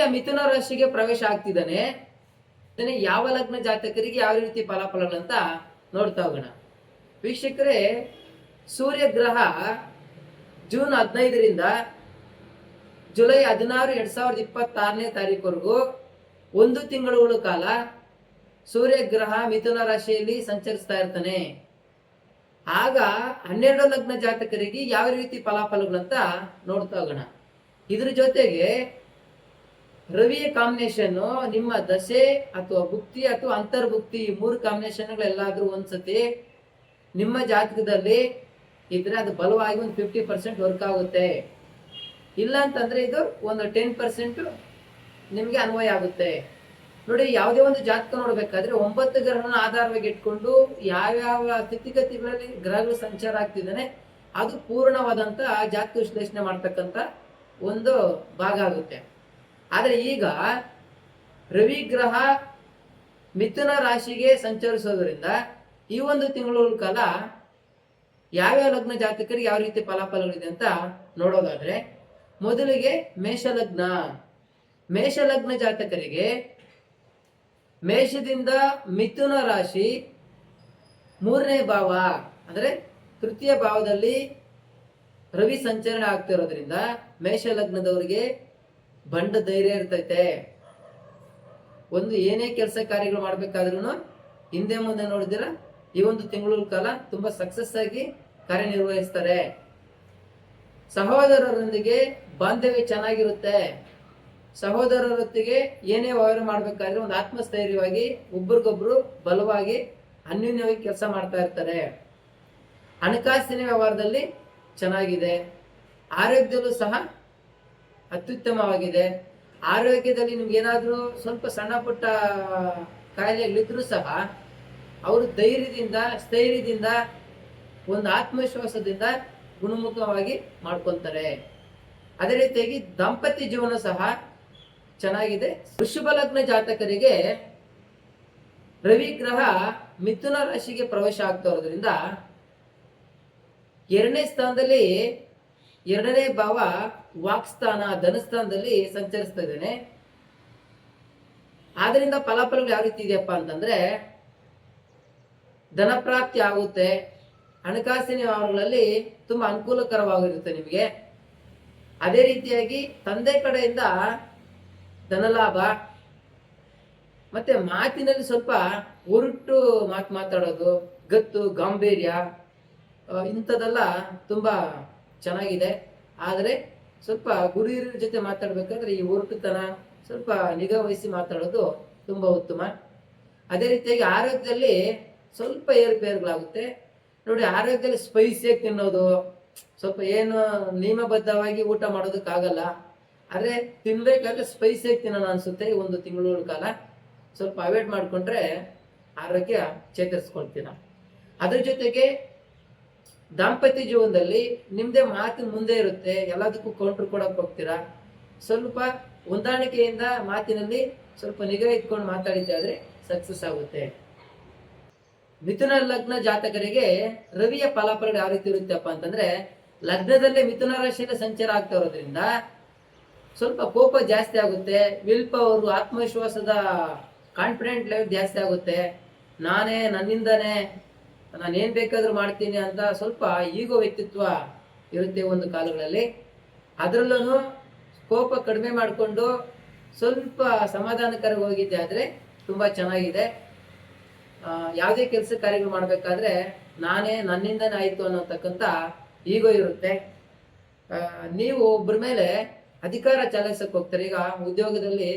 ಸೂರ್ಯ ಮಿಥುನ ರಾಶಿಗೆ ಪ್ರವೇಶ ಆಗ್ತಿದ್ದಾನೆ. ಯಾವ ಲಗ್ನ ಜಾತಕರಿಗೆ ಯಾವ ರೀತಿ ಫಲಾಫಲಗಳಂತ ನೋಡ್ತಾ ಹೋಗೋಣ. ವೀಕ್ಷಕರೇ, ಸೂರ್ಯ ಗ್ರಹ ಜೂನ್ 15ರಿಂದ ಜುಲೈ 16, 2026ನೇ ತಾರೀಕುವರೆಗೂ 1 ತಿಂಗಳುಗಳ ಕಾಲ ಸೂರ್ಯ ಗ್ರಹ ಮಿಥುನ ರಾಶಿಯಲ್ಲಿ ಸಂಚರಿಸ್ತಾ ಇರ್ತಾನೆ. ಆಗ 12 ಲಗ್ನ ಜಾತಕರಿಗೆ ಯಾವ ರೀತಿ ಫಲಾಫಲಗಳಂತ ನೋಡ್ತಾ ಹೋಗೋಣ. ಇದ್ರ ಜೊತೆಗೆ ರವಿಯ ಕಾಂಬಿನೇಷನ್ ನಿಮ್ಮ ದಶೆ ಅಥವಾ ಭುಕ್ತಿ ಅಥವಾ ಅಂತರ್ಭುಕ್ತಿ ಈ 3 ಕಾಂಬಿನೇಷನ್ಗಳೆಲ್ಲಾದ್ರೂ ಒಂದ್ಸತಿ ನಿಮ್ಮ ಜಾತಕದಲ್ಲಿ ಇದ್ರೆ ಅದು ಬಲವಾಗಿ ಒಂದು 50% ವರ್ಕ್ ಆಗುತ್ತೆ. ಇಲ್ಲ ಅಂತಂದ್ರೆ ಇದು ಒಂದು 10% ನಿಮಗೆ ಅನ್ವಯ ಆಗುತ್ತೆ. ನೋಡಿ, ಯಾವುದೇ ಒಂದು ಜಾತಕ ನೋಡ್ಬೇಕಾದ್ರೆ 9 ಗ್ರಹನ ಆಧಾರವಾಗಿ ಇಟ್ಕೊಂಡು ಯಾವ್ಯಾವ ಸ್ಥಿತಿಗತಿಗಳಲ್ಲಿ ಗ್ರಹಗಳು ಸಂಚಾರ ಆಗ್ತಿದ್ದಾನೆ ಅದು ಪೂರ್ಣವಾದಂತ ಜಾತಕ ವಿಶ್ಲೇಷಣೆ ಮಾಡ್ತಕ್ಕಂಥ ಒಂದು ಭಾಗ ಆಗುತ್ತೆ. ಆದರೆ ಈಗ ರವಿ ಗ್ರಹ ಮಿಥುನ ರಾಶಿಗೆ ಸಂಚರಿಸೋದ್ರಿಂದ ಈ 1 ತಿಂಗಳ ಕಾಲ ಯಾವ್ಯಾವ ಲಗ್ನ ಜಾತಕರಿಗೆ ಯಾವ ರೀತಿ ಫಲಾಫಲಗಳಿದೆ ಅಂತ ನೋಡೋದಾದ್ರೆ, ಮೊದಲಿಗೆ ಮೇಷಲಗ್ನ ಜಾತಕರಿಗೆ ಮೇಷದಿಂದ ಮಿಥುನ ರಾಶಿ 3ನೇ ಭಾವ ಅಂದ್ರೆ ತೃತೀಯ ಭಾವದಲ್ಲಿ ರವಿ ಸಂಚರಣೆ ಆಗ್ತಿರೋದ್ರಿಂದ ಮೇಷ ಲಗ್ನದವರಿಗೆ ಬಂಡ ಧೈರ್ಯ ಇರ್ತೈತೆ. ಒಂದು ಏನೇ ಕೆಲಸ ಕಾರ್ಯಗಳು ಮಾಡ್ಬೇಕಾದ್ರೂ ಹಿಂದೆ ಮುಂದೆ ನೋಡಿದಿರ ಈ 1 ತಿಂಗಳ ಕಾಲ ತುಂಬಾ ಸಕ್ಸಸ್ ಆಗಿ ಕಾರ್ಯನಿರ್ವಹಿಸ್ತಾರೆ. ಸಹೋದರರೊಂದಿಗೆ ಬಾಂಧವ್ಯ ಚೆನ್ನಾಗಿರುತ್ತೆ. ಸಹೋದರರೊತ್ತಿಗೆ ಏನೇ ವ್ಯವಹಾರ ಮಾಡ್ಬೇಕಾದ್ರೆ ಒಂದು ಆತ್ಮಸ್ಥೈರ್ಯವಾಗಿ ಒಬ್ರಿಗೊಬ್ರು ಬಲವಾಗಿ ಅನ್ಯೋನ್ಯವಾಗಿ ಕೆಲಸ ಮಾಡ್ತಾ ಇರ್ತಾರೆ. ಹಣಕಾಸಿನ ವ್ಯವಹಾರದಲ್ಲಿ ಚೆನ್ನಾಗಿದೆ. ಆರೋಗ್ಯದಲ್ಲೂ ಸಹ ಅತ್ಯುತ್ತಮವಾಗಿದೆ. ಆರೋಗ್ಯದಲ್ಲಿ ನಿಮ್ಗೆ ಏನಾದ್ರೂ ಸ್ವಲ್ಪ ಸಣ್ಣ ಪುಟ್ಟ ಕಾಯಿಲೆಗಳಿದ್ರೂ ಸಹ ಅವರು ಧೈರ್ಯದಿಂದ ಸ್ಥೈರ್ಯದಿಂದ ಒಂದು ಆತ್ಮವಿಶ್ವಾಸದಿಂದ ಗುಣಮುಖವಾಗಿ ಮಾಡ್ಕೊಂತಾರೆ. ಅದೇ ರೀತಿಯಾಗಿ ದಾಂಪತ್ಯ ಜೀವನ ಸಹ ಚೆನ್ನಾಗಿದೆ. ವೃಷಭ ಲಗ್ನ ಜಾತಕರಿಗೆ ರವಿ ಗ್ರಹ ಮಿಥುನ ರಾಶಿಗೆ ಪ್ರವೇಶ ಆಗ್ತಾ ಇರೋದ್ರಿಂದ 2ನೇ ಸ್ಥಾನದಲ್ಲಿ 2ನೇ ಭಾವ ವಾಕ್ಸ್ಥಾನ ಧನಸ್ಥಾನದಲ್ಲಿ ಸಂಚರಿಸ್ತಾ ಇದ್ದೇನೆ. ಆದ್ರಿಂದ ಫಲಾಫಲಗಳು ಯಾವ ರೀತಿ ಇದೆಯಪ್ಪ ಅಂತಂದ್ರೆ, ಧನ ಪ್ರಾಪ್ತಿ ಆಗುತ್ತೆ. ಹಣಕಾಸಿನ ವ್ಯವಹಾರಗಳಲ್ಲಿ ತುಂಬಾ ಅನುಕೂಲಕರವಾಗಿರುತ್ತೆ ನಿಮಗೆ. ಅದೇ ರೀತಿಯಾಗಿ ತಂದೆ ಕಡೆಯಿಂದ ಧನಲಾಭ, ಮತ್ತೆ ಮಾತಿನಲ್ಲಿ ಸ್ವಲ್ಪ ಉರುಟ್ಟು ಮಾತಾಡೋದು, ಗತ್ತು ಗಾಂಭೀರ್ಯ ಇಂಥದ್ದೆಲ್ಲ ತುಂಬಾ ಚೆನ್ನಾಗಿದೆ. ಆದರೆ ಸ್ವಲ್ಪ ಗುರು ಹಿರಿಯರ ಜೊತೆ ಮಾತಾಡ್ಬೇಕಾದ್ರೆ ಈ ಉರುಟುತನ ಸ್ವಲ್ಪ ನಿಗಾ ವಹಿಸಿ ಮಾತಾಡೋದು ತುಂಬಾ ಉತ್ತಮ. ಅದೇ ರೀತಿಯಾಗಿ ಆರೋಗ್ಯದಲ್ಲಿ ಸ್ವಲ್ಪ ಏರುಪೇರುಗಳಾಗುತ್ತೆ. ನೋಡಿ, ಆರೋಗ್ಯದಲ್ಲಿ ಸ್ಪೈಸಿಯಾಗಿ ತಿನ್ನೋದು, ಸ್ವಲ್ಪ ಏನು ನಿಯಮಬದ್ಧವಾಗಿ ಊಟ ಮಾಡೋದಕ್ಕಾಗಲ್ಲ. ಆದರೆ ತಿನ್ಬೇಕಾದ್ರೆ ಸ್ಪೈಸಿಯಾಗಿ ತಿನ್ನೋಣ ಅನ್ಸುತ್ತೆ. ಈ 1 ತಿಂಗಳ ಕಾಲ ಸ್ವಲ್ಪ ಅವಾಯ್ಡ್ ಮಾಡ್ಕೊಂಡ್ರೆ ಆರೋಗ್ಯ ಚೇತರಿಸ್ಕೊಳ್ತೀರ. ಅದ್ರ ಜೊತೆಗೆ ದಾಂಪತ್ಯ ಜೀವನದಲ್ಲಿ ನಿಮ್ದೇ ಮಾತಿನ ಮುಂದೆ ಇರುತ್ತೆ. ಎಲ್ಲದಕ್ಕೂ ಕೌಂಟ್ರ್ ಕೊಡಕ್ ಹೋಗ್ತೀರಾ. ಸ್ವಲ್ಪ ಹೊಂದಾಣಿಕೆಯಿಂದ ಮಾತಿನಲ್ಲಿ ಸ್ವಲ್ಪ ನಿಗಾ ಇಟ್ಕೊಂಡು ಮಾತಾಡಿದ್ದೆ ಆದ್ರೆ ಸಕ್ಸಸ್ ಆಗುತ್ತೆ. ಮಿಥುನ ಲಗ್ನ ಜಾತಕರಿಗೆ ರವಿಯ ಫಲಾಫಲಗಳು ಯಾವ ರೀತಿ ಇರುತ್ತಪ್ಪ ಅಂತಂದ್ರೆ, ಲಗ್ನದಲ್ಲೇ ಮಿಥುನ ರಾಶಿಯಲ್ಲಿ ಸಂಚಾರ ಆಗ್ತಾ ಇರೋದ್ರಿಂದ ಸ್ವಲ್ಪ ಕೋಪ ಜಾಸ್ತಿ ಆಗುತ್ತೆ. ವಿಲ್ ಪವರ್, ಆತ್ಮವಿಶ್ವಾಸದ ಕಾನ್ಫಿಡೆಂಟ್ ಲೆವೆಲ್ ಜಾಸ್ತಿ ಆಗುತ್ತೆ. ನಾನೇ ನನ್ನಿಂದನೇ ನಾನು ಏನ್ ಬೇಕಾದ್ರೂ ಮಾಡ್ತೀನಿ ಅಂತ ಸ್ವಲ್ಪ ಈಗೋ ವ್ಯಕ್ತಿತ್ವ ಇರುತ್ತೆ ಒಂದು ಕಾಲಗಳಲ್ಲಿ. ಅದರಲ್ಲೂ ಕೋಪ ಕಡಿಮೆ ಮಾಡಿಕೊಂಡು ಸ್ವಲ್ಪ ಸಮಾಧಾನಕರವಾಗಿ ಹೋಗಿದ್ದೆ ಆದ್ರೆ ತುಂಬಾ ಚೆನ್ನಾಗಿದೆ. ಯಾವುದೇ ಕೆಲಸ ಕಾರ್ಯಗಳು ಮಾಡ್ಬೇಕಾದ್ರೆ ನಾನೇ ನನ್ನಿಂದನೇ ಆಯ್ತು ಅನ್ನೋತಕ್ಕಂಥ ಈಗೋ ಇರುತ್ತೆ. ನೀವು ಒಬ್ಬರ ಮೇಲೆ ಅಧಿಕಾರ ಚಲಾಯಿಸಕ್ ಹೋಗ್ತಾರೆ. ಈಗ ಉದ್ಯೋಗದಲ್ಲಿ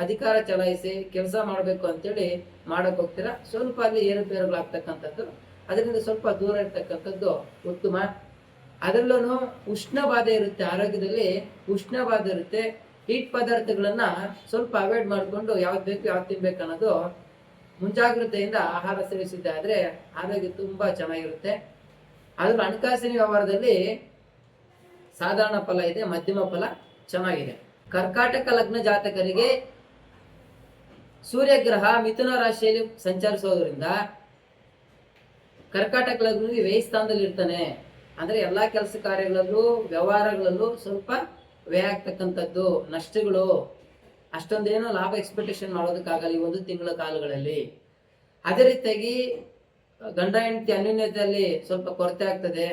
ಅಧಿಕಾರ ಚಲಾಯಿಸಿ ಕೆಲಸ ಮಾಡಬೇಕು ಅಂತೇಳಿ ಮಾಡಕ್ ಹೋಗ್ತೀರಾ. ಸ್ವಲ್ಪ ಅಲ್ಲಿ ಏರುಪೇರುಗಳಾಗ್ತಕ್ಕಂಥದ್ದು, ಅದರಿಂದ ಸ್ವಲ್ಪ ದೂರ ಇರ್ತಕ್ಕಂಥದ್ದು ಉತ್ತಮ. ಅದರಲ್ಲೂ ಉಷ್ಣ ಬಾಧೆ ಇರುತ್ತೆ. ಆರೋಗ್ಯದಲ್ಲಿ ಉಷ್ಣ ಬಾಧೆ ಇರುತ್ತೆ. ಹೀಟ್ ಪದಾರ್ಥಗಳನ್ನ ಸ್ವಲ್ಪ ಅವಾಯ್ಡ್ ಮಾಡಿಕೊಂಡು ಯಾವ್ದು ಬೇಕು ಯಾವ್ದು ತಿನ್ಬೇಕು ಅನ್ನೋದು ಮುಂಜಾಗ್ರತೆಯಿಂದ ಆಹಾರ ಸೇವಿಸಿದ್ದೆ ಆದ್ರೆ ಆರೋಗ್ಯ ತುಂಬಾ ಚೆನ್ನಾಗಿರುತ್ತೆ. ಅದ್ರ ಹಣಕಾಸಿನ ವ್ಯವಹಾರದಲ್ಲಿ ಸಾಧಾರಣ ಫಲ ಇದೆ, ಮಧ್ಯಮ ಫಲ ಚೆನ್ನಾಗಿದೆ. ಕರ್ಕಾಟಕ ಲಗ್ನ ಜಾತಕರಿಗೆ ಸೂರ್ಯಗ್ರಹ ಮಿಥುನ ರಾಶಿಯಲ್ಲಿ ಸಂಚರಿಸೋದ್ರಿಂದ ಕರ್ಕಾಟಕ ಲಗ್ನಿಗೆ ವ್ಯಯ ಸ್ಥಾನದಲ್ಲಿ ಇರ್ತಾನೆ. ಅಂದ್ರೆ ಎಲ್ಲಾ ಕೆಲಸ ಕಾರ್ಯಗಳಲ್ಲೂ ವ್ಯವಹಾರಗಳಲ್ಲೂ ಸ್ವಲ್ಪ ವ್ಯಯ ಆಗ್ತಕ್ಕಂಥದ್ದು, ನಷ್ಟಗಳು. ಅಷ್ಟೊಂದೇನೋ ಲಾಭ ಎಕ್ಸ್ಪೆಕ್ಟೇಷನ್ ಮಾಡೋದಕ್ಕಾಗಲ್ಲ ಈ ಒಂದು ತಿಂಗಳ ಕಾಲಗಳಲ್ಲಿ. ಅದೇ ರೀತಿಯಾಗಿ ಗಂಡ ಹೆಂಡತಿ ಅನ್ಯೋನ್ಯತೆಯಲ್ಲಿ ಸ್ವಲ್ಪ ಕೊರತೆ ಆಗ್ತದೆ.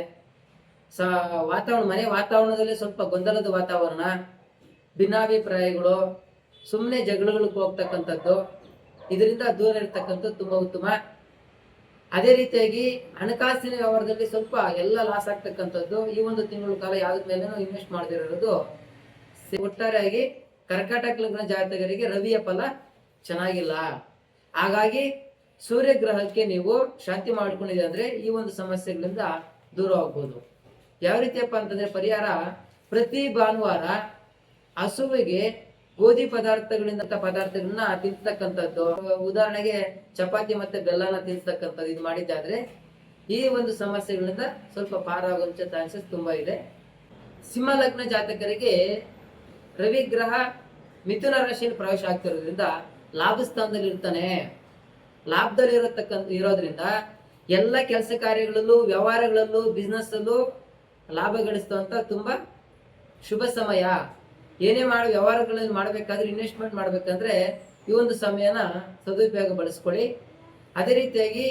ಮನೆ ವಾತಾವರಣದಲ್ಲಿ ಸ್ವಲ್ಪ ಗೊಂದಲದ ವಾತಾವರಣ, ಭಿನ್ನಾಭಿಪ್ರಾಯಗಳು, ಸುಮ್ಮನೆ ಜಗಳಗಳಿಗೆ ಹೋಗ್ತಕ್ಕಂಥದ್ದು, ಇದರಿಂದ ದೂರ ಇರ್ತಕ್ಕಂಥದ್ದು ತುಂಬಾ ಉತ್ತಮ. ಅದೇ ರೀತಿಯಾಗಿ ಹಣಕಾಸಿನ ವ್ಯವಹಾರದಲ್ಲಿ ಸ್ವಲ್ಪ ಎಲ್ಲ ಲಾಸ್ ಆಗ್ತಕ್ಕಂಥದ್ದು. ಈ ಒಂದು ತಿಂಗಳ ಕಾಲ ಯಾವ್ದ್ರ ಮೇಲೇನೂ ಇನ್ವೆಸ್ಟ್ ಮಾಡದಿರೋದು. ಒಟ್ಟಾರೆಯಾಗಿ ಕರ್ಕಾಟಕ ಲಗ್ನ ಜಾತಕರಿಗೆ ರವಿಯ ಫಲ ಚೆನ್ನಾಗಿಲ್ಲ. ಹಾಗಾಗಿ ಸೂರ್ಯ ಗ್ರಹಕ್ಕೆ ನೀವು ಶಾಂತಿ ಮಾಡ್ಕೊಂಡಿದೆ ಅಂದ್ರೆ ಈ ಒಂದು ಸಮಸ್ಯೆಗಳಿಂದ ದೂರ ಆಗ್ಬೋದು. ಯಾವ ರೀತಿಯಪ್ಪ ಅಂತಂದ್ರೆ ಪರಿಹಾರ, ಪ್ರತಿ ಭಾನುವಾರ ಹಸುವಿಗೆ ಗೋಧಿ ಪದಾರ್ಥಗಳನ್ನ ತಿನ್ಸ್ತಕ್ಕಂಥದ್ದು. ಉದಾಹರಣೆಗೆ ಚಪಾತಿ ಮತ್ತೆ ಬೆಲ್ಲನ ತಿನ್ಸ್ತಕ್ಕಂಥದ್ದು ಇದು ಮಾಡಿದ್ದಾದ್ರೆ ಈ ಒಂದು ಸಮಸ್ಯೆಗಳಿಂದ ಸ್ವಲ್ಪ ಪಾರಾಗುವಂತ ಚಾನ್ಸಸ್ ತುಂಬಾ ಇದೆ. ಸಿಂಹ ಲಗ್ನ ಜಾತಕರಿಗೆ ರವಿ ಗ್ರಹ ಮಿಥುನ ರಾಶಿಯಲ್ಲಿ ಪ್ರವೇಶ ಆಗ್ತಿರೋದ್ರಿಂದ ಲಾಭ ಸ್ಥಾನದಲ್ಲಿ ಇರ್ತಾನೆ. ಲಾಭದಲ್ಲಿ ಇರೋದ್ರಿಂದ ಎಲ್ಲ ಕೆಲಸ ಕಾರ್ಯಗಳಲ್ಲೂ, ವ್ಯವಹಾರಗಳಲ್ಲೂ, ಬಿಸ್ನೆಸ್ ಅಲ್ಲೂ ಲಾಭ ಗಳಿಸ್ತಂತ ತುಂಬಾ ಶುಭ ಸಮಯ. ಏನೇ ವ್ಯವಹಾರಗಳಲ್ಲಿ ಮಾಡ್ಬೇಕಾದ್ರೆ, ಇನ್ವೆಸ್ಟ್ಮೆಂಟ್ ಮಾಡ್ಬೇಕಂದ್ರೆ ಈ ಒಂದು ಸಮಯನ ಸದುಪಯೋಗ ಬಳಸ್ಕೊಳ್ಳಿ. ಅದೇ ರೀತಿಯಾಗಿ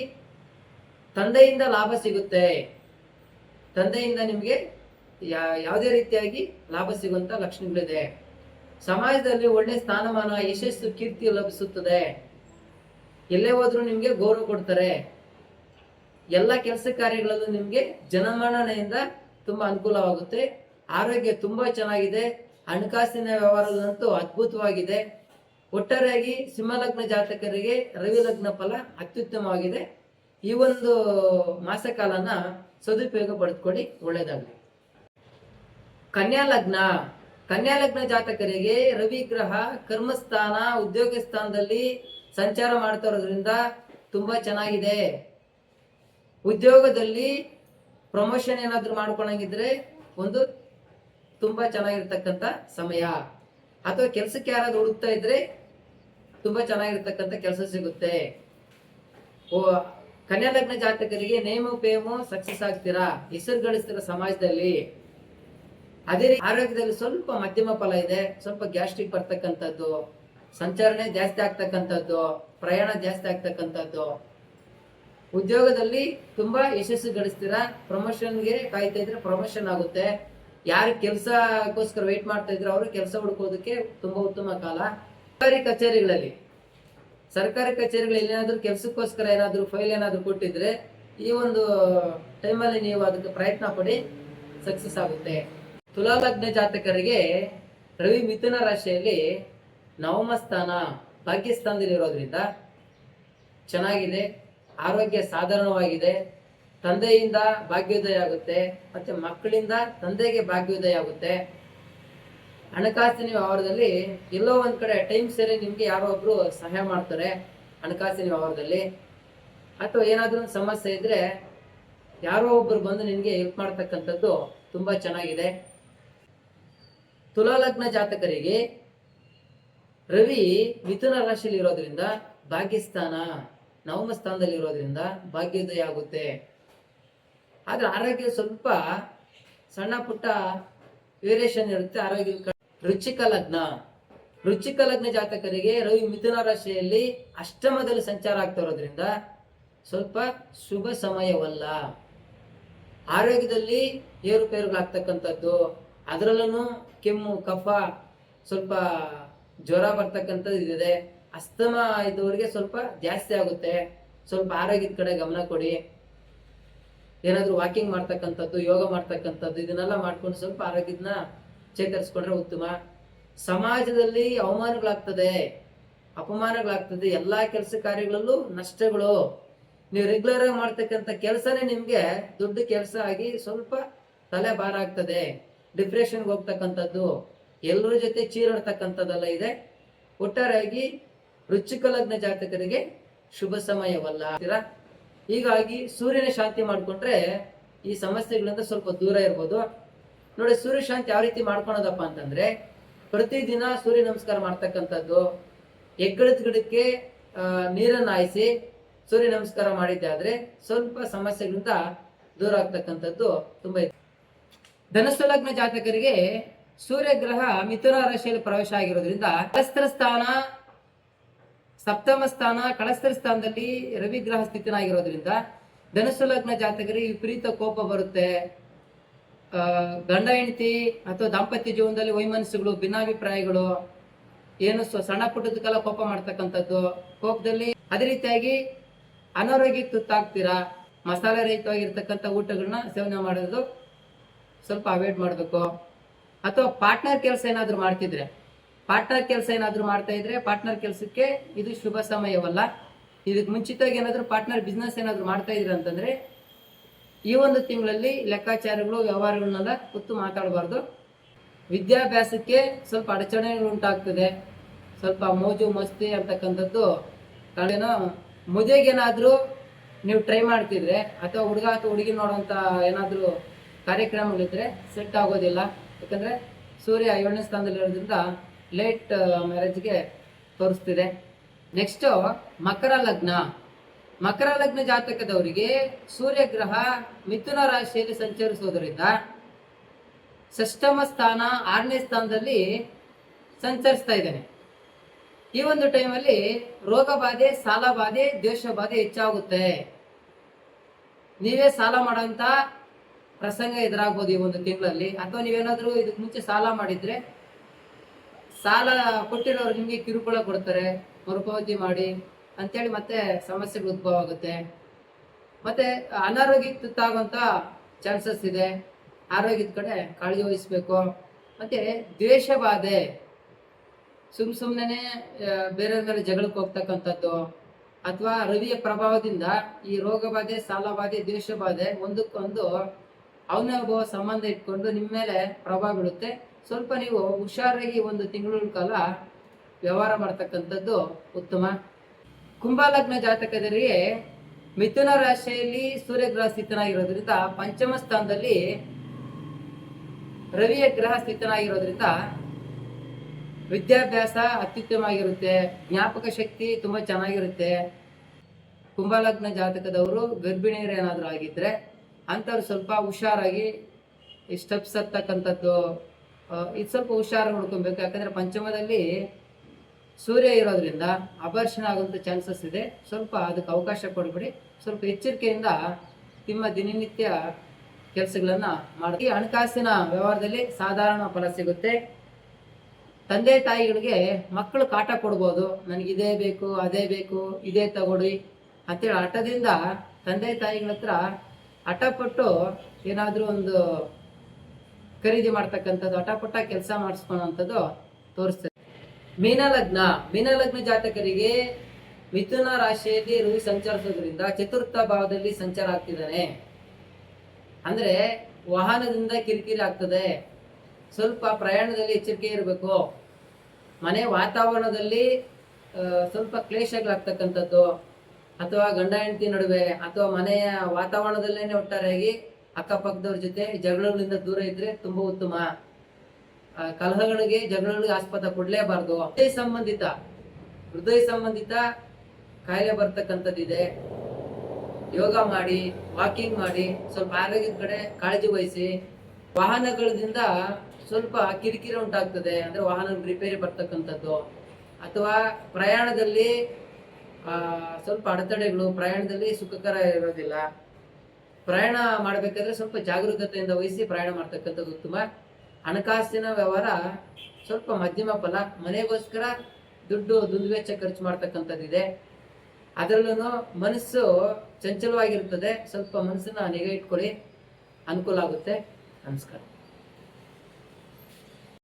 ತಂದೆಯಿಂದ ಲಾಭ ಸಿಗುತ್ತೆ. ತಂದೆಯಿಂದ ನಿಮ್ಗೆ ಯಾವುದೇ ರೀತಿಯಾಗಿ ಲಾಭ ಸಿಗುವಂತ ಲಕ್ಷಣಗಳಿದೆ. ಸಮಾಜದಲ್ಲಿ ಒಳ್ಳೆ ಸ್ಥಾನಮಾನ, ಯಶಸ್ಸು, ಕೀರ್ತಿ ಲಭಿಸುತ್ತದೆ. ಎಲ್ಲೇ ಹೋದ್ರೂ ನಿಮ್ಗೆ ಗೌರವ ಕೊಡ್ತಾರೆ. ಎಲ್ಲ ಕೆಲಸ ಕಾರ್ಯಗಳಲ್ಲೂ ನಿಮ್ಗೆ ಜನಮನ್ನಣೆಯಿಂದ ತುಂಬಾ ಅನುಕೂಲವಾಗುತ್ತೆ. ಆರೋಗ್ಯ ತುಂಬಾ ಚೆನ್ನಾಗಿದೆ. ಹಣಕಾಸಿನ ವ್ಯವಹಾರದಂತೂ ಅದ್ಭುತವಾಗಿದೆ. ಒಟ್ಟಾರೆಯಾಗಿ ಸಿಂಹಲಗ್ನ ಜಾತಕರಿಗೆ ರವಿ ಲಗ್ನ ಫಲ ಅತ್ಯುತ್ತಮವಾಗಿದೆ. ಈ ಒಂದು ಮಾಸಕಾಲನ ಸದುಪಯೋಗ ಪಡೆದುಕೊಳ್ಳಿ, ಒಳ್ಳೆಯದಾಗಲಿ. ಕನ್ಯಾ ಲಗ್ನ ಜಾತಕರಿಗೆ ರವಿ ಗ್ರಹ ಕರ್ಮಸ್ಥಾನ, ಉದ್ಯೋಗ ಸ್ಥಾನದಲ್ಲಿ ಸಂಚಾರ ಮಾಡ್ತಾ ಇರೋದ್ರಿಂದ ತುಂಬಾ ಚೆನ್ನಾಗಿದೆ. ಉದ್ಯೋಗದಲ್ಲಿ ಪ್ರಮೋಷನ್ ಏನಾದ್ರು ಮಾಡ್ಕೊಳಂಗಿದ್ರೆ ಒಂದು ತುಂಬಾ ಚೆನ್ನಾಗಿರ್ತಕ್ಕಂಥ ಸಮಯ. ಅಥವಾ ಕೆಲ್ಸಕ್ಕೆ ಯಾರಾದ್ರೂ ಹುಡುಕ್ತಾ ಇದ್ರೆ ತುಂಬಾ ಚೆನ್ನಾಗಿರ್ತಕ್ಕಂಥ ಕೆಲಸ ಸಿಗುತ್ತೆ. ಕನ್ಯಾ ಲಗ್ನ ಜಾತಕರಿಗೆ ನೇಮು ಪೇಮು ಸಕ್ಸಸ್ ಆಗ್ತೀರಾ, ಹೆಸರು ಗಳಿಸ್ತೀರಾ ಸಮಾಜದಲ್ಲಿ. ಅದೇ ರೀತಿ ಆರೋಗ್ಯದಲ್ಲಿ ಸ್ವಲ್ಪ ಮಧ್ಯಮ ಫಲ ಇದೆ. ಸ್ವಲ್ಪ ಗ್ಯಾಸ್ಟ್ರಿಕ್ ಬರ್ತಕ್ಕಂಥದ್ದು, ಸಂಚರಣೆ ಜಾಸ್ತಿ ಆಗ್ತಕ್ಕಂಥದ್ದು, ಪ್ರಯಾಣ ಜಾಸ್ತಿ ಆಗ್ತಕ್ಕಂಥದ್ದು. ಉದ್ಯೋಗದಲ್ಲಿ ತುಂಬಾ ಯಶಸ್ಸು ಗಳಿಸ್ತೀರಾ. ಪ್ರಮೋಷನ್ಗೆ ಕಾಯ್ತಾ ಇದ್ರೆ ಪ್ರಮೋಷನ್ ಆಗುತ್ತೆ. ಯಾರು ಕೆಲಸಕ್ಕೋಸ್ಕರ ವೇಟ್ ಮಾಡ್ತಾ ಇದ್ರೆ ಅವರು ಕೆಲಸ ಹುಡುಕೋದಕ್ಕೆ ತುಂಬಾ ಉತ್ತಮ ಕಾಲ. ಸರ್ಕಾರಿ ಕಚೇರಿಗಳಲ್ಲಿ ಏನಾದ್ರು ಕೆಲಸಕ್ಕೋಸ್ಕರ ಏನಾದ್ರು ಫೈಲ್ ಏನಾದ್ರು ಕೊಟ್ಟಿದ್ರೆ ಈ ಒಂದು ಟೈಮಲ್ಲಿ ನೀವು ಅದಕ್ಕೆ ಪ್ರಯತ್ನ ಪಡಿ, ಸಕ್ಸಸ್ ಆಗುತ್ತೆ. ತುಲಾ ಲಗ್ನ ಜಾತಕರಿಗೆ ರವಿ ಮಿಥುನ ರಾಶಿಯಲ್ಲಿ ನವಮ ಸ್ಥಾನ, ಭಾಗ್ಯಸ್ಥಾನದಲ್ಲಿ ಇರೋದ್ರಿಂದ ಚೆನ್ನಾಗಿದೆ. ಆರೋಗ್ಯ ಸಾಧಾರಣವಾಗಿದೆ. ತಂದೆಯಿಂದ ಭಾಗ್ಯೋದಯ ಆಗುತ್ತೆ, ಮತ್ತೆ ಮಕ್ಕಳಿಂದ ತಂದೆಗೆ ಭಾಗ್ಯೋದಯ ಆಗುತ್ತೆ. ಹಣಕಾಸಿನ ವ್ಯವಹಾರದಲ್ಲಿ ಎಲ್ಲೋ ಒಂದ್ ಕಡೆ ಟೈಮ್ ಸರಿ ನಿಮ್ಗೆ ಯಾರೋ ಒಬ್ರು ಸಹಾಯ ಮಾಡ್ತಾರೆ ಹಣಕಾಸಿನ ವ್ಯವಹಾರದಲ್ಲಿ. ಅಥವಾ ಏನಾದ್ರೂ ಒಂದು ಸಮಸ್ಯೆ ಇದ್ರೆ ಯಾರೋ ಒಬ್ರು ಬಂದು ನಿನ್ಗೆ ಹೆಲ್ಪ್ ಮಾಡ್ತಕ್ಕಂಥದ್ದು ತುಂಬಾ ಚೆನ್ನಾಗಿದೆ. ತುಲಾ ಲಗ್ನ ಜಾತಕರಿಗೆ ರವಿ ಮಿಥುನ ರಾಶಿಯಲ್ಲಿ ಇರೋದ್ರಿಂದ ಭಾಗ್ಯಸ್ಥಾನ, ನವಮ ಸ್ಥಾನದಲ್ಲಿ ಇರೋದ್ರಿಂದ ಭಾಗ್ಯೋದಯ ಆಗುತ್ತೆ. ಆದ್ರೆ ಆರೋಗ್ಯ ಸ್ವಲ್ಪ ಸಣ್ಣ ಪುಟ್ಟ ವೇರಿಯೇಷನ್ ಇರುತ್ತೆ. ಆರೋಗ್ಯ ವೃಶ್ಚಿಕ ಲಗ್ನ ಜಾತಕರಿಗೆ ರವಿ ಮಿಥುನ ರಾಶಿಯಲ್ಲಿ ಅಷ್ಟಮದಲ್ಲಿ ಸಂಚಾರ ಆಗ್ತಾ ಇರೋದ್ರಿಂದ ಸ್ವಲ್ಪ ಶುಭ ಸಮಯವಲ್ಲ. ಆರೋಗ್ಯದಲ್ಲಿ ಏರುಪೇರುಗಳಾಗ್ತಕ್ಕಂಥದ್ದು, ಅದರಲ್ಲೂ ಕೆಮ್ಮು, ಕಫ, ಸ್ವಲ್ಪ ಜ್ವರ ಬರ್ತಕ್ಕಂಥದ್ದು ಇದೆ. ಅಸ್ತಮ ಇದ್ದವರಿಗೆ ಸ್ವಲ್ಪ ಜಾಸ್ತಿ ಆಗುತ್ತೆ. ಸ್ವಲ್ಪ ಆರೋಗ್ಯದ ಕಡೆ ಗಮನ ಕೊಡಿ. ಏನಾದ್ರೂ ವಾಕಿಂಗ್ ಮಾಡ್ತಕ್ಕಂಥದ್ದು, ಯೋಗ ಮಾಡ್ತಕ್ಕಂಥದ್ದು ಇದನ್ನೆಲ್ಲ ಮಾಡ್ಕೊಂಡು ಸ್ವಲ್ಪ ಆರೋಗ್ಯದನ್ನ ಚೇತರಿಸ್ಕೊಂಡ್ರೆ ಉತ್ತಮ. ಸಮಾಜದಲ್ಲಿ ಅಪಮಾನಗಳಾಗ್ತದೆ. ಎಲ್ಲಾ ಕೆಲಸ ಕಾರ್ಯಗಳಲ್ಲೂ ನಷ್ಟಗಳು. ನೀವು ರೆಗ್ಯುಲರ್ ಆಗಿ ಮಾಡ್ತಕ್ಕಂಥ ಕೆಲಸನೇ ನಿಮ್ಗೆ ದೊಡ್ಡ ಕೆಲಸ ಆಗಿ ಸ್ವಲ್ಪ ತಲೆ ಭಾರ ಆಗ್ತದೆ. ಡಿಪ್ರೆಷನ್ಗೆ ಹೋಗ್ತಕ್ಕಂಥದ್ದು, ಎಲ್ಲರ ಜೊತೆ ಚೀರಾಡ್ತಕ್ಕಂಥದ್ದೆಲ್ಲ ಇದೆ. ಒಟ್ಟಾರೆಯಾಗಿ ವೃಶ್ಚಿಕ ಲಗ್ನ ಜಾತಕರಿಗೆ ಶುಭ ಸಮಯವಲ್ಲ. ಹೀಗಾಗಿ ಸೂರ್ಯನ ಶಾಂತಿ ಮಾಡ್ಕೊಂಡ್ರೆ ಈ ಸಮಸ್ಯೆಗಳಿಂದ ಸ್ವಲ್ಪ ದೂರ ಇರ್ಬೋದು. ನೋಡಿ, ಸೂರ್ಯ ಶಾಂತಿ ಯಾವ ರೀತಿ ಮಾಡ್ಕೊಳೋದಪ್ಪ ಅಂತಂದ್ರೆ, ಪ್ರತಿದಿನ ಸೂರ್ಯ ನಮಸ್ಕಾರ ಮಾಡ್ತಕ್ಕಂಥದ್ದು, ಹೆಗ್ಗಡದ ಗಿಡಕ್ಕೆ ನೀರನ್ನು ಹಾಯಿಸಿ ಸೂರ್ಯ ನಮಸ್ಕಾರ ಮಾಡಿದ್ದಾದ್ರೆ ಸ್ವಲ್ಪ ಸಮಸ್ಯೆಗಳಿಂದ ದೂರ ಆಗ್ತಕ್ಕಂಥದ್ದು ತುಂಬಾ ಇದೆ. ಧನಸ್ಸು ಲಗ್ನ ಜಾತಕರಿಗೆ ಸೂರ್ಯ ಗ್ರಹ ಮಿಥುನ ರಾಶಿಯಲ್ಲಿ ಪ್ರವೇಶ ಆಗಿರೋದ್ರಿಂದ ಕಳಸ್ತ್ರ ಸ್ಥಾನ, ಸಪ್ತಮ ಸ್ಥಾನ, ಕಳಸ್ತ್ರ ಸ್ಥಾನದಲ್ಲಿ ರವಿ ಗ್ರಹ ಸ್ಥಿತನಾಗಿರೋದ್ರಿಂದ ಧನುಸ್ಸು ಲಗ್ನ ಜಾತಕರಿಗೆ ವಿಪರೀತ ಕೋಪ ಬರುತ್ತೆ. ಗಂಡ ಹೆಂಡತಿ ಅಥವಾ ದಾಂಪತ್ಯ ಜೀವನದಲ್ಲಿ ವೈಮನಸ್ಸುಗಳು, ಭಿನ್ನಾಭಿಪ್ರಾಯಗಳು, ಏನು ಸಣ್ಣ ಪುಟ್ಟದಕ್ಕೆಲ್ಲ ಕೋಪ ಮಾಡ್ತಕ್ಕಂಥದ್ದು, ಕೋಪದಲ್ಲಿ ಅದೇ ರೀತಿಯಾಗಿ ಅನಾರೋಗ್ಯಕ್ಕೆ ತುತ್ತಾಗ್ತೀರಾ. ಮಸಾಲೆ ರಹಿತವಾಗಿರ್ತಕ್ಕಂಥ ಊಟಗಳನ್ನ ಸೇವನೆ ಮಾಡೋದು ಸ್ವಲ್ಪ ಅವಾಯ್ಡ್ ಮಾಡಬೇಕು. ಅಥವಾ ಪಾರ್ಟ್ನರ್ ಕೆಲಸ ಏನಾದ್ರು ಮಾಡ್ತಿದ್ರೆ, ಮಾಡ್ತಾ ಇದ್ರೆ ಪಾರ್ಟ್ನರ್ ಕೆಲಸಕ್ಕೆ ಇದು ಶುಭ ಸಮಯವಲ್ಲ. ಇದಕ್ಕೆ ಮುಂಚಿತವಾಗಿ ಏನಾದ್ರು ಪಾರ್ಟ್ನರ್ ಬಿಸ್ನೆಸ್ ಏನಾದ್ರು ಮಾಡ್ತಾ ಇದ್ರೆ ಅಂತಂದ್ರೆ ಈ ಒಂದು ತಿಂಗಳಲ್ಲಿ ಲೆಕ್ಕಾಚಾರಗಳು, ವ್ಯವಹಾರಗಳನ್ನೆಲ್ಲ ಕೂತು ಮಾತಾಡಬಾರ್ದು. ವಿದ್ಯಾಭ್ಯಾಸಕ್ಕೆ ಸ್ವಲ್ಪ ಅಡಚಣೆಗಳು ಉಂಟಾಗ್ತದೆ. ಸ್ವಲ್ಪ ಮೋಜು ಮಸ್ತಿ ಅಂತಕ್ಕಂಥದ್ದು ಕಾರಣ. ಮದುವೆಗೇನಾದ್ರೂ ನೀವು ಟ್ರೈ ಮಾಡ್ತಿದ್ರೆ ಅಥವಾ ಹುಡುಗ ಅಥವಾ ಹುಡುಗಿ ನೋಡುವಂತ ಏನಾದ್ರು ಕಾರ್ಯಕ್ರಮಗಳಿದ್ರೆ ಸೆಟ್ ಆಗೋದಿಲ್ಲ. ಯಾಕಂದ್ರೆ ಸೂರ್ಯ 7ನೇ ಸ್ಥಾನದಲ್ಲಿ ಇರೋದ್ರಿಂದ ಲೇಟ್ ಮ್ಯಾರೇಜ್ಗೆ ತೋರಿಸ್ತಿದೆ. ನೆಕ್ಸ್ಟ್ ಮಕರ ಲಗ್ನ ಜಾತಕದವರಿಗೆ ಸೂರ್ಯ ಗ್ರಹ ಮಿಥುನ ರಾಶಿಯಲ್ಲಿ ಸಂಚರಿಸೋದ್ರಿಂದ ಷಷ್ಠಮ ಸ್ಥಾನ, 6ನೇ ಸ್ಥಾನದಲ್ಲಿ ಸಂಚರಿಸ್ತಾ ಇದ್ದಾನೆ. ಈ ಒಂದು ಟೈಮಲ್ಲಿ ರೋಗ ಬಾಧೆ, ಸಾಲ ಬಾಧೆ, ದ್ವೇಷ ಬಾಧೆ ಹೆಚ್ಚಾಗುತ್ತೆ. ನೀವೇ ಸಾಲ ಮಾಡೋಂಥ ಪ್ರಸಂಗ ಎದುರಾಗ್ಬೋದು ಈ ಒಂದು ತಿಂಗಳಲ್ಲಿ. ಅಥವಾ ನೀವೇನಾದ್ರೂ ಇದಕ್ಕೆ ಮುಂಚೆ ಸಾಲ ಮಾಡಿದ್ರೆ ಸಾಲ ಕೊಟ್ಟಿರೋರು ನಿಮಗೆ ಕಿರುಕುಳ ಕೊಡ್ತಾರೆ, ಮರುಪಾವತಿ ಮಾಡಿ ಅಂತೇಳಿ ಮತ್ತೆ ಸಮಸ್ಯೆಗಳು ಉದ್ಭವ ಆಗುತ್ತೆ. ಮತ್ತೆ ಅನಾರೋಗ್ಯಕ್ಕೆ ತುತ್ತಾಗುವಂತ ಚಾನ್ಸಸ್ ಇದೆ. ಆರೋಗ್ಯದ ಕಡೆ ಕಾಳಜಿ ವಹಿಸ್ಬೇಕು. ಮತ್ತೆ ದ್ವೇಷ ಬಾಧೆ, ಸುಮ್ಮನೆ ಬೇರೆಯವ್ರ ಮೇಲೆ ಜಗಳಕ್ಕೆ ಹೋಗ್ತಕ್ಕಂಥದ್ದು, ಅಥವಾ ರವಿಯ ಪ್ರಭಾವದಿಂದ ಈ ರೋಗ ಬಾಧೆ, ಸಾಲ ಬಾಧೆ, ದ್ವೇಷ ಬಾಧೆ ಒಂದಕ್ಕೊಂದು ಅವನಭವ ಸಂಬಂಧ ಇಟ್ಕೊಂಡು ನಿಮ್ಮ ಮೇಲೆ ಪ್ರಭಾವ ಬೀಳುತ್ತೆ. ಸ್ವಲ್ಪ ನೀವು ಹುಷಾರಾಗಿ ಒಂದು ತಿಂಗಳ ಕಾಲ ವ್ಯವಹಾರ ಮಾಡ್ತಕ್ಕಂಥದ್ದು ಉತ್ತಮ. ಕುಂಭಲಗ್ನ ಜಾತಕದವರಿಗೆ ಮಿಥುನ ರಾಶಿಯಲ್ಲಿ ಸೂರ್ಯ ಗ್ರಹ ಸ್ಥಿತನಾಗಿರೋದ್ರಿಂದ ಪಂಚಮ ಸ್ಥಾನದಲ್ಲಿ ರವಿಯ ಗ್ರಹ ಸ್ಥಿತನಾಗಿರೋದ್ರಿಂದ ವಿದ್ಯಾಭ್ಯಾಸ ಅತ್ಯುತ್ತಮವಾಗಿರುತ್ತೆ. ಜ್ಞಾಪಕ ಶಕ್ತಿ ತುಂಬಾ ಚೆನ್ನಾಗಿರುತ್ತೆ. ಕುಂಭಲಗ್ನ ಜಾತಕದವರು ಗರ್ಭಿಣಿಯರು ಏನಾದರೂ ಆಗಿದ್ರೆ ಅಂಥವ್ರು ಸ್ವಲ್ಪ ಹುಷಾರಾಗಿ ಸ್ಟೆಪ್ಸ್ ಹತ್ತಕ್ಕಂಥದ್ದು, ಇದು ಸ್ವಲ್ಪ ಹುಷಾರು ನೋಡ್ಕೊಬೇಕು. ಯಾಕಂದ್ರೆ ಪಂಚಮದಲ್ಲಿ ಸೂರ್ಯ ಇರೋದ್ರಿಂದ ಅಬರ್ಷಣ ಆಗುವಂಥ ಚಾನ್ಸಸ್ ಇದೆ. ಸ್ವಲ್ಪ ಅದಕ್ಕೆ ಅವಕಾಶ ಕೊಡ್ಬಿಡಿ. ಸ್ವಲ್ಪ ಎಚ್ಚರಿಕೆಯಿಂದ ನಿಮ್ಮ ದಿನನಿತ್ಯ ಕೆಲಸಗಳನ್ನ ಮಾಡಿ. ಹಣಕಾಸಿನ ವ್ಯವಹಾರದಲ್ಲಿ ಸಾಧಾರಣ ಫಲ ಸಿಗುತ್ತೆ. ತಂದೆ ತಾಯಿಗಳಿಗೆ ಮಕ್ಕಳು ಕಾಟ ಕೊಡ್ಬೋದು. ನನಗೆ ಇದೇ ಬೇಕು, ಅದೇ ಬೇಕು, ಇದೇ ತಗೊಳ್ಳಿ ಅಂತೇಳಿ ಹಠದಿಂದ ತಂದೆ ತಾಯಿಗಳ ಹತ್ರ ಹಠಪಟ್ಟು ಏನಾದರೂ ಒಂದು ಖರೀದಿ ಮಾಡ್ತಕ್ಕಂಥದ್ದು, ಹಠಪಟ್ಟ ಕೆಲಸ ಮಾಡಿಸ್ಕೊಳ್ಳೋಂಥದ್ದು ತೋರಿಸ್ತದೆ. ಮೀನಲಗ್ನ ಜಾತಕರಿಗೆ ಮಿಥುನ ರಾಶಿಯಲ್ಲಿ ರವಿ ಸಂಚರಿಸೋದ್ರಿಂದ ಚತುರ್ಥ ಭಾವದಲ್ಲಿ ಸಂಚಾರ ಆಗ್ತಿದ್ದಾನೆ. ಅಂದ್ರೆ ವಾಹನದಿಂದ ಕಿರಿಕಿರಿ ಆಗ್ತದೆ. ಸ್ವಲ್ಪ ಪ್ರಯಾಣದಲ್ಲಿ ಎಚ್ಚರಿಕೆ ಇರಬೇಕು. ಮನೆ ವಾತಾವರಣದಲ್ಲಿ ಸ್ವಲ್ಪ ಕ್ಲೇಶಗಳಾಗ್ತಕ್ಕಂಥದ್ದು, ಅಥವಾ ಗಂಡ ಹೆಂಡತಿ ನಡುವೆ ಅಥವಾ ಮನೆಯ ವಾತಾವರಣದಲ್ಲೇನೆ ಒಟ್ಟಾರೆಯಾಗಿ ಅಕ್ಕಪಕ್ಕದವ್ರ ಜೊತೆ ಜಗಳಗಳಿಂದ ದೂರ ಇದ್ರೆ ತುಂಬಾ ಉತ್ತಮ. ಕಲಹಗಳಿಗೆ, ಜಗಳಗಳಿಗೆ ಆಸ್ಪದ ಕೊಡ್ಲೇಬಾರ್ದು. ಹೃದಯ ಸಂಬಂಧಿತ ಕಾಯಿಲೆ ಬರ್ತಕ್ಕಂಥದ್ದಿದೆ. ಯೋಗ ಮಾಡಿ, ವಾಕಿಂಗ್ ಮಾಡಿ, ಸ್ವಲ್ಪ ಆರೋಗ್ಯದ ಕಡೆ ಕಾಳಜಿ ವಹಿಸಿ. ವಾಹನಗಳಿಂದ ಸ್ವಲ್ಪ ಕಿರಿಕಿರಿ ಉಂಟಾಗ್ತದೆ. ಅಂದ್ರೆ ವಾಹನ ರಿಪೇರಿ ಬರ್ತಕ್ಕಂಥದ್ದು, ಅಥವಾ ಪ್ರಯಾಣದಲ್ಲಿ ಸ್ವಲ್ಪ ಅಡೆತಡೆಗಳು, ಪ್ರಯಾಣದಲ್ಲಿ ಸುಖಕರ ಇರೋದಿಲ್ಲ. ಪ್ರಯಾಣ ಮಾಡಬೇಕಾದ್ರೆ ಸ್ವಲ್ಪ ಜಾಗರೂಕತೆಯಿಂದ ವಹಿಸಿ ಪ್ರಯಾಣ ಮಾಡ್ತಕ್ಕಂಥದ್ದು ಉತ್ತಮ. ಹಣಕಾಸಿನ ವ್ಯವಹಾರ ಸ್ವಲ್ಪ ಮಧ್ಯಮ ಫಲ. ಮನೆಗೋಸ್ಕರ ದುಂದುವೆಚ್ಚ ಖರ್ಚು ಮಾಡ್ತಕ್ಕಂಥದ್ದಿದೆ. ಅದರಲ್ಲೂ ಮನಸ್ಸು ಚಂಚಲವಾಗಿರ್ತದೆ. ಸ್ವಲ್ಪ ಮನಸ್ಸನ್ನ ನಿಗಾ ಇಟ್ಕೊಳ್ಳಿ, ಅನುಕೂಲ ಆಗುತ್ತೆ. ನಮಸ್ಕಾರ.